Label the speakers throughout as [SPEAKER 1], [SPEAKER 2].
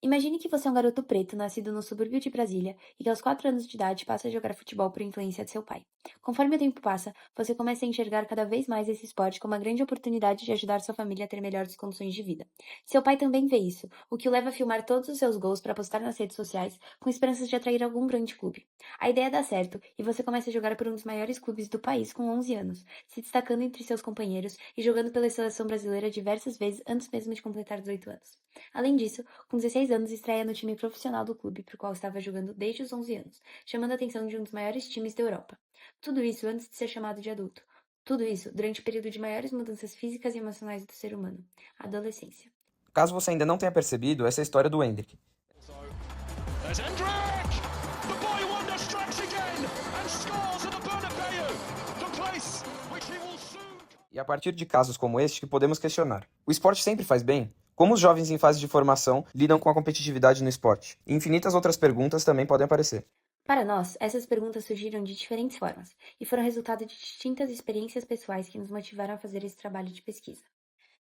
[SPEAKER 1] Imagine que você é um garoto preto nascido no subúrbio de Brasília e que aos 4 anos de idade passa a jogar futebol por influência de seu pai. Conforme o tempo passa, você começa a enxergar cada vez mais esse esporte como uma grande oportunidade de ajudar sua família a ter melhores condições de vida. Seu pai também vê isso, o que o leva a filmar todos os seus gols para postar nas redes sociais com esperanças de atrair algum grande clube. A ideia dá certo e você começa a jogar por um dos maiores clubes do país com 11 anos, se destacando entre seus companheiros e jogando pela seleção brasileira diversas vezes antes mesmo de completar 18 anos. Além disso, com 16 anos, estreia no time profissional do clube, para o qual estava jogando desde os 11 anos, chamando a atenção de um dos maiores times da Europa. Tudo isso antes de ser chamado de adulto. Tudo isso durante o período de maiores mudanças físicas e emocionais do ser humano, a adolescência.
[SPEAKER 2] Caso você ainda não tenha percebido, essa é a história do Endrick.
[SPEAKER 3] There's Hendrick! The boy wonder strikes again and scores at the Bernabeu, the place which he will soon...
[SPEAKER 2] E é a partir de casos como este que podemos questionar: o esporte sempre faz bem? Como os jovens em fase de formação lidam com a competitividade no esporte? E infinitas outras perguntas também podem aparecer.
[SPEAKER 1] Para nós, essas perguntas surgiram de diferentes formas e foram resultado de distintas experiências pessoais que nos motivaram a fazer esse trabalho de pesquisa.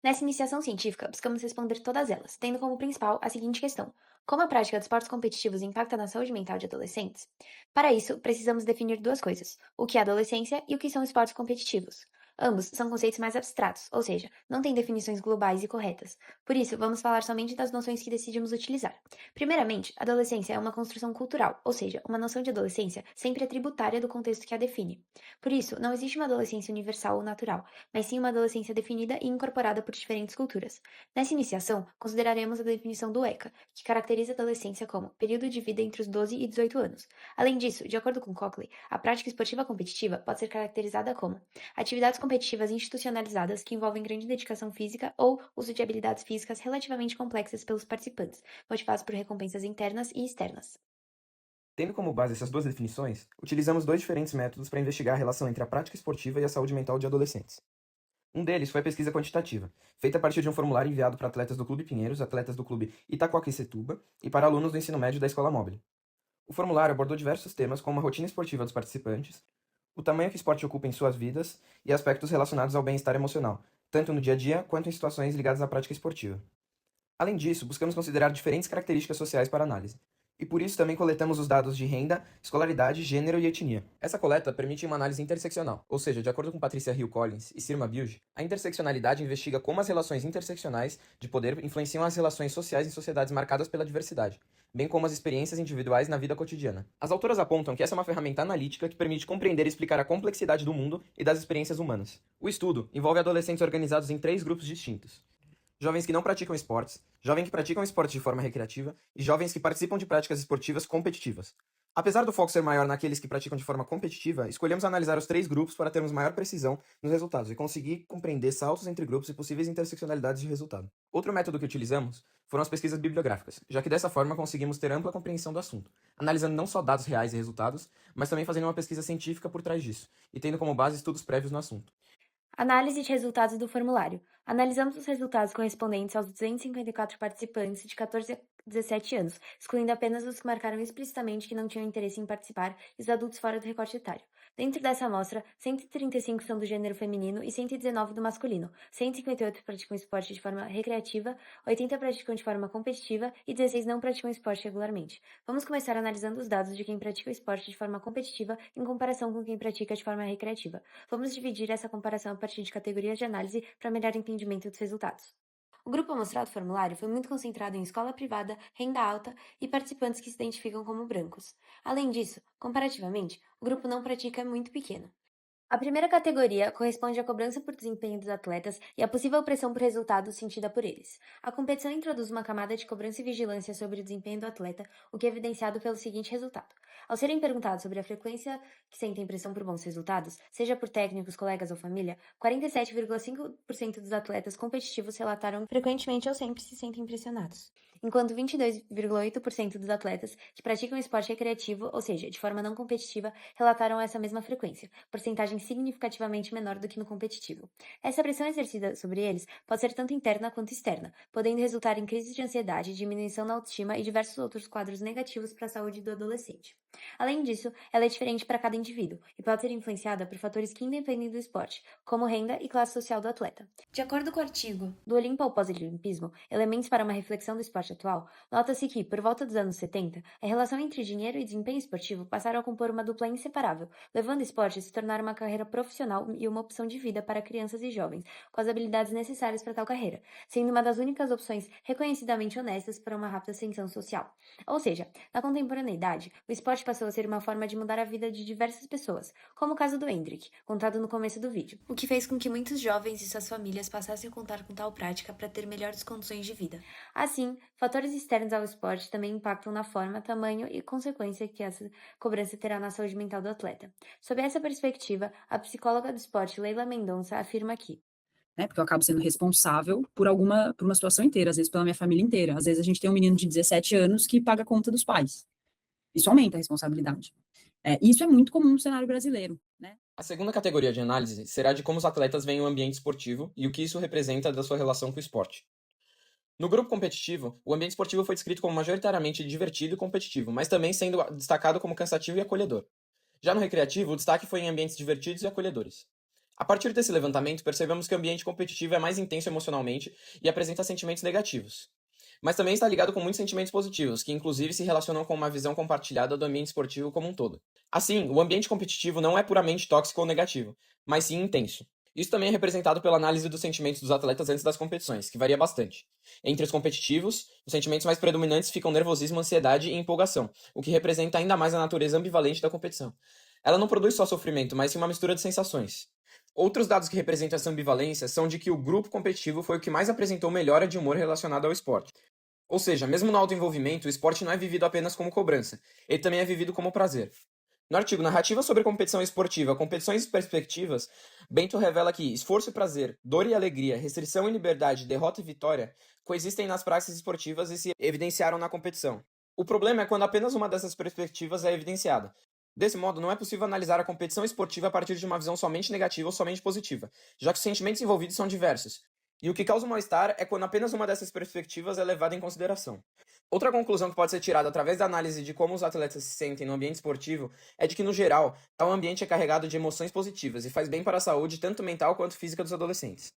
[SPEAKER 1] Nessa iniciação científica, buscamos responder todas elas, tendo como principal a seguinte questão: como a prática de esportes competitivos impacta na saúde mental de adolescentes? Para isso, precisamos definir duas coisas: o que é adolescência e o que são esportes competitivos. Ambos são conceitos mais abstratos, ou seja, não têm definições globais e corretas. Por isso, vamos falar somente das noções que decidimos utilizar. Primeiramente, adolescência é uma construção cultural, ou seja, uma noção de adolescência sempre é tributária do contexto que a define. Por isso, não existe uma adolescência universal ou natural, mas sim uma adolescência definida e incorporada por diferentes culturas. Nessa iniciação, consideraremos a definição do ECA, que caracteriza a adolescência como período de vida entre os 12 e 18 anos. Além disso, de acordo com Cochley, a prática esportiva competitiva pode ser caracterizada como atividades competitivas institucionalizadas que envolvem grande dedicação física ou uso de habilidades físicas relativamente complexas pelos participantes, motivados por recompensas internas e externas.
[SPEAKER 2] Tendo como base essas duas definições, utilizamos dois diferentes métodos para investigar a relação entre a prática esportiva e a saúde mental de adolescentes. Um deles foi a pesquisa quantitativa, feita a partir de um formulário enviado para atletas do Clube Pinheiros, atletas do Clube Itaquaquecetuba e para alunos do ensino médio da Escola Móvel. O formulário abordou diversos temas como a rotina esportiva dos participantes, o tamanho que o esporte ocupa em suas vidas e aspectos relacionados ao bem-estar emocional, tanto no dia a dia quanto em situações ligadas à prática esportiva. Além disso, buscamos considerar diferentes características sociais para análise, e por isso também coletamos os dados de renda, escolaridade, gênero e etnia. Essa coleta permite uma análise interseccional, ou seja, de acordo com Patricia Hill Collins e Sirma Bilge, a interseccionalidade investiga como as relações interseccionais de poder influenciam as relações sociais em sociedades marcadas pela diversidade, bem como as experiências individuais na vida cotidiana. As autoras apontam que essa é uma ferramenta analítica que permite compreender e explicar a complexidade do mundo e das experiências humanas. O estudo envolve adolescentes organizados em 3 grupos distintos: jovens que não praticam esportes, jovens que praticam esportes de forma recreativa e jovens que participam de práticas esportivas competitivas. Apesar do foco ser maior naqueles que praticam de forma competitiva, escolhemos analisar os 3 grupos para termos maior precisão nos resultados e conseguir compreender saltos entre grupos e possíveis interseccionalidades de resultado. Outro método que utilizamos foram as pesquisas bibliográficas, já que dessa forma conseguimos ter ampla compreensão do assunto, analisando não só dados reais e resultados, mas também fazendo uma pesquisa científica por trás disso, e tendo como base estudos prévios no assunto.
[SPEAKER 1] Análise de resultados do formulário. Analisamos os resultados correspondentes aos 254 participantes de 14 a 17 anos, excluindo apenas os que marcaram explicitamente que não tinham interesse em participar e os adultos fora do recorte etário. Dentro dessa amostra, 135 são do gênero feminino e 119 do masculino. 158 praticam esporte de forma recreativa, 80 praticam de forma competitiva e 16 não praticam esporte regularmente. Vamos começar analisando os dados de quem pratica o esporte de forma competitiva em comparação com quem pratica de forma recreativa. Vamos dividir essa comparação a partir de categorias de análise para melhor entendimento dos resultados. O grupo amostrado do formulário foi muito concentrado em escola privada, renda alta e participantes que se identificam como brancos. Além disso, comparativamente, o grupo não pratica é muito pequeno. A primeira categoria corresponde à cobrança por desempenho dos atletas e à possível pressão por resultados sentida por eles. A competição introduz uma camada de cobrança e vigilância sobre o desempenho do atleta, o que é evidenciado pelo seguinte resultado. Ao serem perguntados sobre a frequência que sentem pressão por bons resultados, seja por técnicos, colegas ou família, 47,5% dos atletas competitivos relataram que frequentemente ou sempre se sentem pressionados, enquanto 22,8% dos atletas que praticam esporte recreativo, ou seja, de forma não competitiva, relataram essa mesma frequência, porcentagem significativamente menor do que no competitivo. Essa pressão exercida sobre eles pode ser tanto interna quanto externa, podendo resultar em crises de ansiedade, diminuição na autoestima e diversos outros quadros negativos para a saúde do adolescente. Além disso, ela é diferente para cada indivíduo e pode ser influenciada por fatores que independem do esporte, como renda e classe social do atleta. De acordo com o artigo Do Olimpo ao Pós-Olimpismo, Elementos para uma Reflexão do Esporte Atual, nota-se que, por volta dos anos 70, a relação entre dinheiro e desempenho esportivo passaram a compor uma dupla inseparável, levando o esporte a se tornar uma carreira profissional e uma opção de vida para crianças e jovens, com as habilidades necessárias para tal carreira, sendo uma das únicas opções reconhecidamente honestas para uma rápida ascensão social. Ou seja, na contemporaneidade, o esporte passou a ser uma forma de mudar a vida de diversas pessoas, como o caso do Hendrick, contado no começo do vídeo, o que fez com que muitos jovens e suas famílias passassem a contar com tal prática para ter melhores condições de vida. Assim, fatores externos ao esporte também impactam na forma, tamanho e consequência que essa cobrança terá na saúde mental do atleta. Sob essa perspectiva, a psicóloga do esporte Leila Mendonça afirma que
[SPEAKER 4] né? Porque eu acabo sendo responsável por uma situação inteira, às vezes pela minha família inteira. Às vezes a gente tem um menino de 17 anos que paga a conta dos pais. Isso aumenta a responsabilidade. Isso é muito comum no cenário brasileiro, né?
[SPEAKER 2] A segunda categoria de análise será de como os atletas veem o ambiente esportivo e o que isso representa da sua relação com o esporte. No grupo competitivo, o ambiente esportivo foi descrito como majoritariamente divertido e competitivo, mas também sendo destacado como cansativo e acolhedor. Já no recreativo, o destaque foi em ambientes divertidos e acolhedores. A partir desse levantamento, percebemos que o ambiente competitivo é mais intenso emocionalmente e apresenta sentimentos negativos. Mas também está ligado com muitos sentimentos positivos, que inclusive se relacionam com uma visão compartilhada do ambiente esportivo como um todo. Assim, o ambiente competitivo não é puramente tóxico ou negativo, mas sim intenso. Isso também é representado pela análise dos sentimentos dos atletas antes das competições, que varia bastante. Entre os competitivos, os sentimentos mais predominantes ficam nervosismo, ansiedade e empolgação, o que representa ainda mais a natureza ambivalente da competição. Ela não produz só sofrimento, mas sim uma mistura de sensações. Outros dados que representam essa ambivalência são de que o grupo competitivo foi o que mais apresentou melhora de humor relacionada ao esporte. Ou seja, mesmo no autoenvolvimento, o esporte não é vivido apenas como cobrança, ele também é vivido como prazer. No artigo Narrativa sobre competição esportiva, competições e perspectivas, Bento revela que esforço e prazer, dor e alegria, restrição e liberdade, derrota e vitória coexistem nas práticas esportivas e se evidenciaram na competição. O problema é quando apenas uma dessas perspectivas é evidenciada. Desse modo, não é possível analisar a competição esportiva a partir de uma visão somente negativa ou somente positiva, já que os sentimentos envolvidos são diversos. E o que causa o mal-estar é quando apenas uma dessas perspectivas é levada em consideração. Outra conclusão que pode ser tirada através da análise de como os atletas se sentem no ambiente esportivo é de que, no geral, tal ambiente é carregado de emoções positivas e faz bem para a saúde tanto mental quanto física dos adolescentes.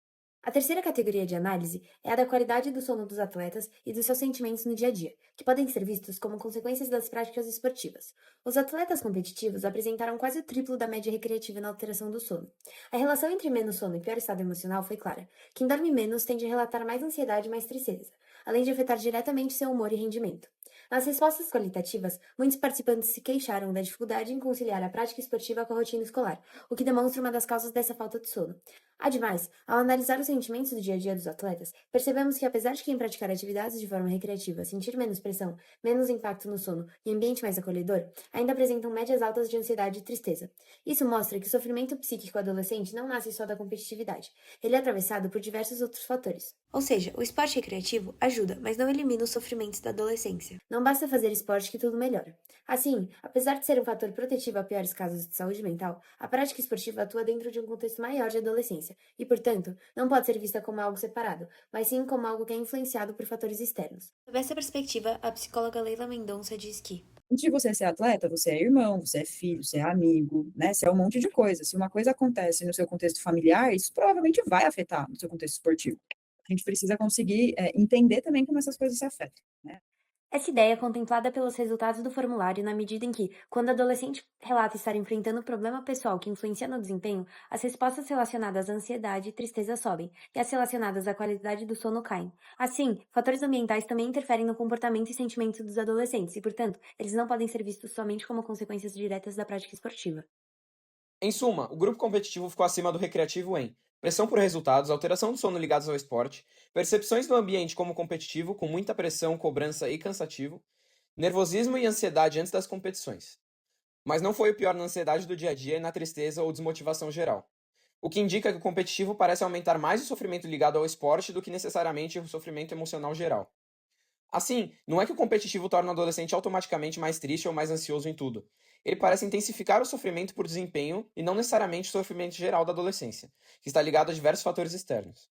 [SPEAKER 1] A terceira categoria de análise é a da qualidade do sono dos atletas e dos seus sentimentos no dia a dia, que podem ser vistos como consequências das práticas esportivas. Os atletas competitivos apresentaram quase o triplo da média recreativa na alteração do sono. A relação entre menos sono e pior estado emocional foi clara. Quem dorme menos tende a relatar mais ansiedade e mais tristeza, além de afetar diretamente seu humor e rendimento. Nas respostas qualitativas, muitos participantes se queixaram da dificuldade em conciliar a prática esportiva com a rotina escolar, o que demonstra uma das causas dessa falta de sono. Ademais, ao analisar os sentimentos do dia a dia dos atletas, percebemos que apesar de quem praticar atividades de forma recreativa sentir menos pressão, menos impacto no sono e ambiente mais acolhedor, ainda apresentam médias altas de ansiedade e tristeza. Isso mostra que o sofrimento psíquico adolescente não nasce só da competitividade, ele é atravessado por diversos outros fatores. Ou seja, o esporte recreativo ajuda, mas não elimina os sofrimentos da adolescência. Não basta fazer esporte que tudo melhora. Assim, apesar de ser um fator protetivo a piores casos de saúde mental, a prática esportiva atua dentro de um contexto maior de adolescência e, portanto, não pode ser vista como algo separado, mas sim como algo que é influenciado por fatores externos. Sob essa perspectiva, a psicóloga Leila Mendonça diz que
[SPEAKER 4] Antes de você ser atleta, você é irmão, você é filho, você é amigo, né? Você é um monte de coisa. Se uma coisa acontece no seu contexto familiar, isso provavelmente vai afetar no seu contexto esportivo. A gente precisa conseguir entender também como essas coisas se afetam, né?
[SPEAKER 1] essa ideia é contemplada pelos resultados do formulário na medida em que, quando o adolescente relata estar enfrentando um problema pessoal que influencia no desempenho, as respostas relacionadas à ansiedade e tristeza sobem, e as relacionadas à qualidade do sono caem. Assim, fatores ambientais também interferem no comportamento e sentimentos dos adolescentes, e, portanto, eles não podem ser vistos somente como consequências diretas da prática esportiva.
[SPEAKER 2] Em suma, o grupo competitivo ficou acima do recreativo em pressão por resultados, alteração do sono ligados ao esporte, percepções do ambiente como competitivo, com muita pressão, cobrança e cansativo, nervosismo e ansiedade antes das competições. Mas não foi o pior na ansiedade do dia a dia e na tristeza ou desmotivação geral. O que indica que o competitivo parece aumentar mais o sofrimento ligado ao esporte do que necessariamente o sofrimento emocional geral. Assim, não é que o competitivo torna o adolescente automaticamente mais triste ou mais ansioso em tudo. Ele parece intensificar o sofrimento por desempenho e não necessariamente o sofrimento geral da adolescência, que está ligado a diversos fatores externos.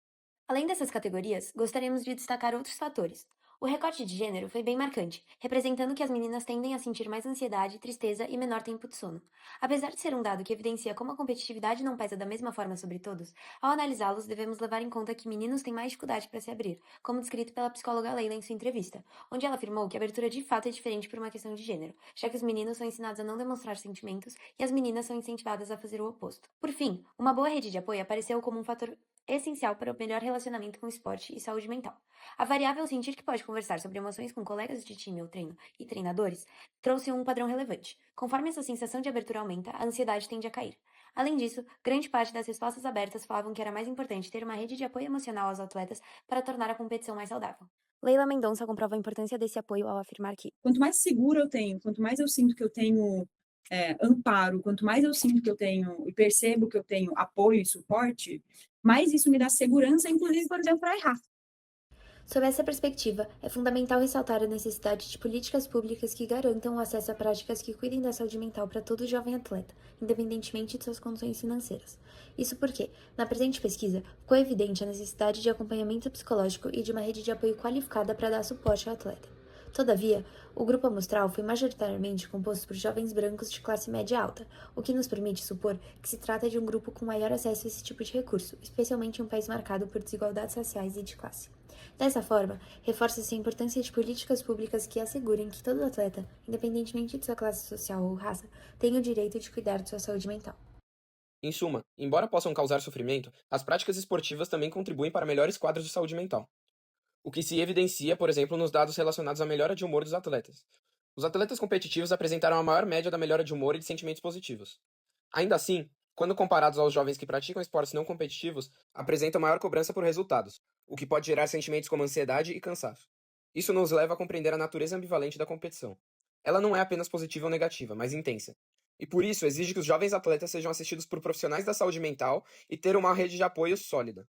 [SPEAKER 1] Além dessas categorias, gostaríamos de destacar outros fatores. O recorte de gênero foi bem marcante, representando que as meninas tendem a sentir mais ansiedade, tristeza e menor tempo de sono. Apesar de ser um dado que evidencia como a competitividade não pesa da mesma forma sobre todos, ao analisá-los devemos levar em conta que meninos têm mais dificuldade para se abrir, como descrito pela psicóloga Leila em sua entrevista, onde ela afirmou que a abertura de fato é diferente por uma questão de gênero, já que os meninos são ensinados a não demonstrar sentimentos e as meninas são incentivadas a fazer o oposto. Por fim, uma boa rede de apoio apareceu como um fator essencial para o melhor relacionamento com o esporte e saúde mental. A variável sentir que pode conversar sobre emoções com colegas de time ou treino e treinadores trouxe um padrão relevante. Conforme essa sensação de abertura aumenta, a ansiedade tende a cair. Além disso, grande parte das respostas abertas falavam que era mais importante ter uma rede de apoio emocional aos atletas para tornar a competição mais saudável. Leila Mendonça comprova a importância desse apoio ao afirmar que
[SPEAKER 4] Quanto mais segura eu tenho, quanto mais eu sinto que eu tenho amparo, quanto mais eu sinto que eu tenho e percebo que eu tenho apoio e suporte, mais isso me dá segurança, inclusive, por exemplo, para errar.
[SPEAKER 1] Sob essa perspectiva, é fundamental ressaltar a necessidade de políticas públicas que garantam o acesso a práticas que cuidem da saúde mental para todo jovem atleta, independentemente de suas condições financeiras. Isso porque, na presente pesquisa, ficou evidente a necessidade de acompanhamento psicológico e de uma rede de apoio qualificada para dar suporte ao atleta. Todavia, o grupo amostral foi majoritariamente composto por jovens brancos de classe média alta, o que nos permite supor que se trata de um grupo com maior acesso a esse tipo de recurso, especialmente em um país marcado por desigualdades raciais e de classe. Dessa forma, reforça-se a importância de políticas públicas que assegurem que todo atleta, independentemente de sua classe social ou raça, tenha o direito de cuidar de sua saúde mental.
[SPEAKER 2] Em suma, embora possam causar sofrimento, as práticas esportivas também contribuem para melhores quadros de saúde mental. O que se evidencia, por exemplo, nos dados relacionados à melhora de humor dos atletas. Os atletas competitivos apresentaram a maior média da melhora de humor e de sentimentos positivos. Ainda assim, quando comparados aos jovens que praticam esportes não competitivos, apresentam maior cobrança por resultados, o que pode gerar sentimentos como ansiedade e cansaço. Isso nos leva a compreender a natureza ambivalente da competição. Ela não é apenas positiva ou negativa, mas intensa. E por isso exige que os jovens atletas sejam assistidos por profissionais da saúde mental e ter uma rede de apoio sólida.